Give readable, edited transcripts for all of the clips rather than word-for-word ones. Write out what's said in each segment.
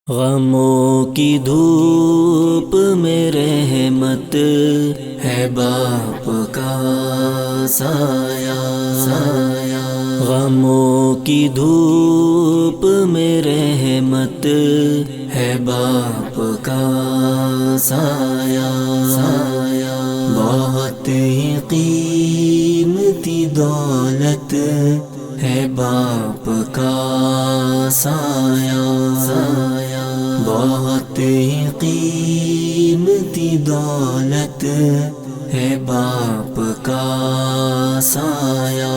غموں کی دھوپ میں رحمت ہے باپ کا سایہ، غموں کی دھوپ میں رحمت ہے باپ کا سایہ، بہت ہی قیمتی دولت ہے باپ کا سایہ، بہت ہی قیمتی دولت ہے باپ کا سایہ،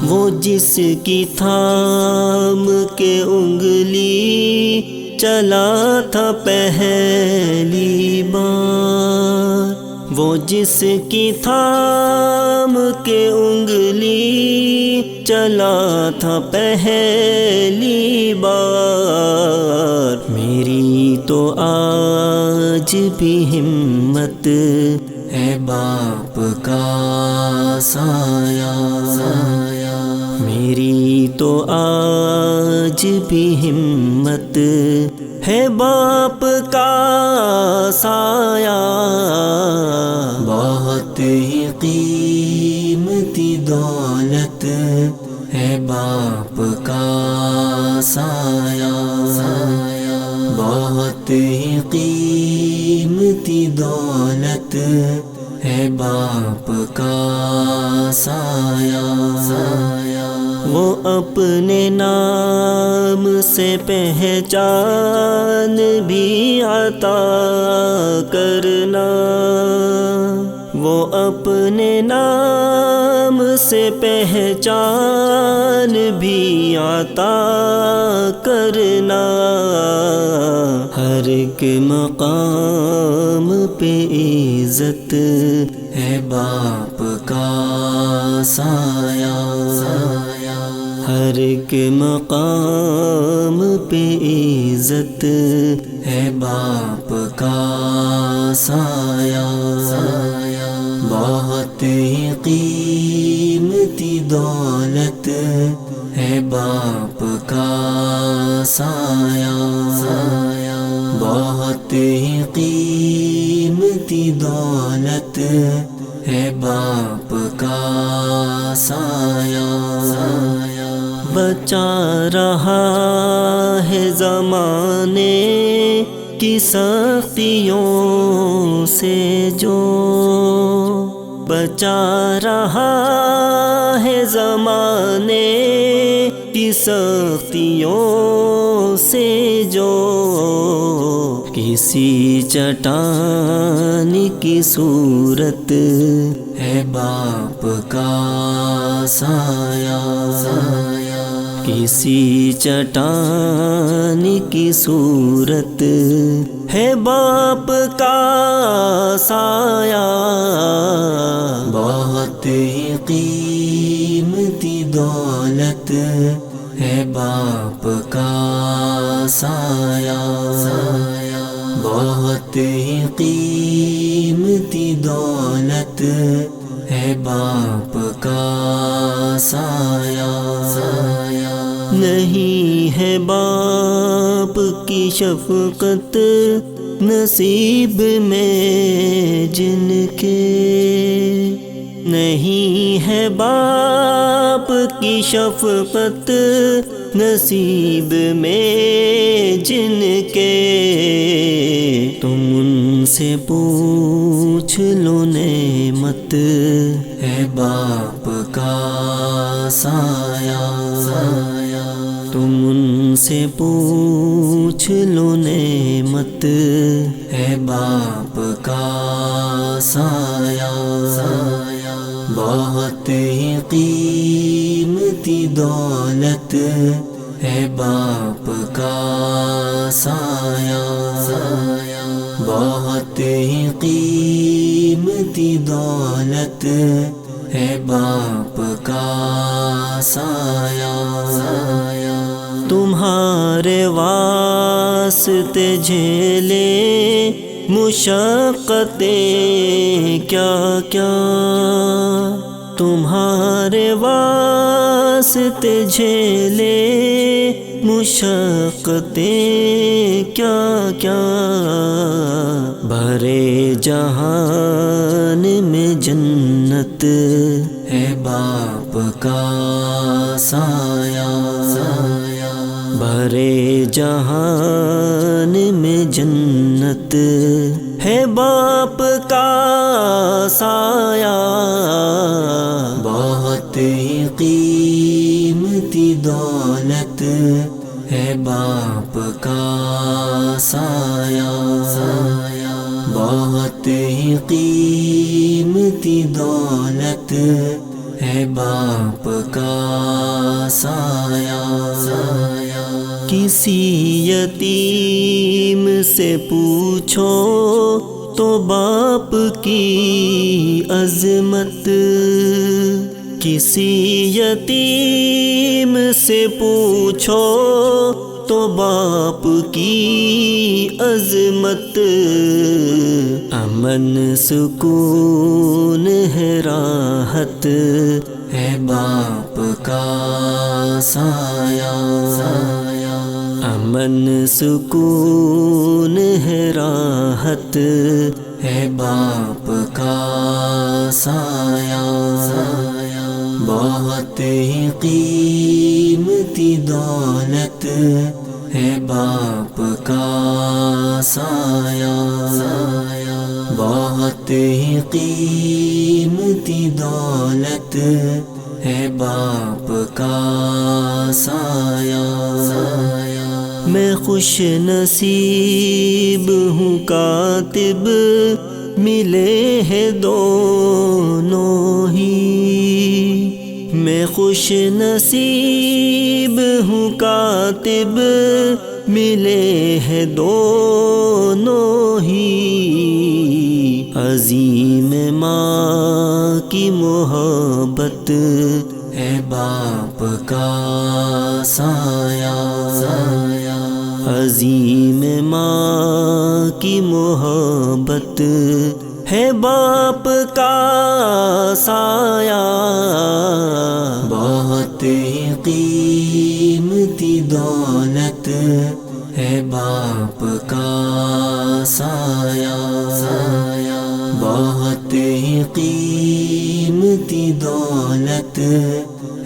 وہ جس کی تھام کے انگلی چلا تھا پہلی بار، وہ جس کی تھام کے انگلی چلا تھا پہلی بار، میری تو آج بھی ہمت ہے باپ کا سایہ، میری تو آج بھی ہمت ہے باپ کا سایہ، بہت ہی قیمتی دولت ہے باپ کا سایہ، بہت ہی قیمتی دولت ہے باپ کا سایہ، وہ اپنے نام سے پہچان بھی عطا کرنا، وہ اپنے نام سے پہچان بھی عطا کرنا، ہر ایک مقام پہ عزت ہے باپ کا سایہ، ہر ایک مقام پہ عزت ہے باپ کا سایہ، بہت ہی قیمتی دولت ہے باپ کا سایہ، بہت ہی قیمتی دولت ہے باپ کا سایہ، بچا رہا ہے زمانے کی سختیوں سے جو، بچا رہا ہے زمانے کی سختیوں سے جو، کسی چٹان کی صورت ہے باپ کا سایہ، کسی چٹان کی صورت ہے باپ کا سایہ، بہت ہی قیمتی دولت ہے باپ کا سایہ، بہت ہی قیمتی دولت ہے باپ کا سایہ، نہیں ہے باپ کی شفقت نصیب میں جن کے، نہیں ہے باپ کی شفقت نصیب میں جن کے، تم ان سے پوچھ لو نعمت ہے باپ کا سایہ، تم ان سے پوچھ لو نعمت ہے باپ کا سایہ، بہت ہی قیمتی دولت ہے باپ کا سایہ، بہت ہی قیمتی دولت ہے باپ کا سایہ، تمہارے واسطے جھیلے مشقتیں کیا کیا، تمہارے واسطے جھیلے مشقتیں کیا کیا، بھرے جہان میں جنت ہے باپ کا سایہ، بھرے جہان میں جنت ہے باپ کا سایہ، بہت ہی قیمتی دولت ہے باپ کا سایہ، بہت ہی قیمتی دولت ہے باپ کا سایہ۔ کسی یتیم سے پوچھو تو باپ کی عظمت، کسی یتیم سے پوچھو تو باپ کی عظمت، امن سکون ہے راحت ہے باپ کا سایہ، امن سکون ہے راحت ہے باپ کا سایہ، بہت ہی قیمتی دولت ہے باپ کا سایہ، بہت ہی قیمتی دولت ہے باپ کا سایہ۔ میں خوش نصیب ہوں کاتب ملے ہیں دونوں ہی، میں خوش نصیب ہوں کاتب ملے ہیں دونوں ہی، عظیم ماں کی محبت ہے باپ کا سایہ، عظیم ماں کی محبت ہے باپ کا سایہ، بہت ہی قیمتی دولت ہے باپ کا سایہ، بہت ہی قیمتی دولت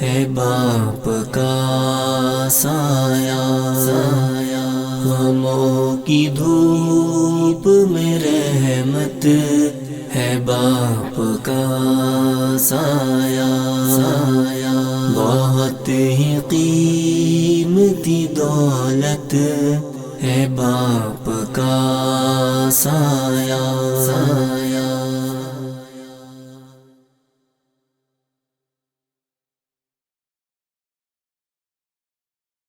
ہے باپ کا سایہ، غموں کی دھوپ میں رحمت ہے باپ کا سایہ، بہت ہی قیمتی دولت ہے باپ کا سایہ۔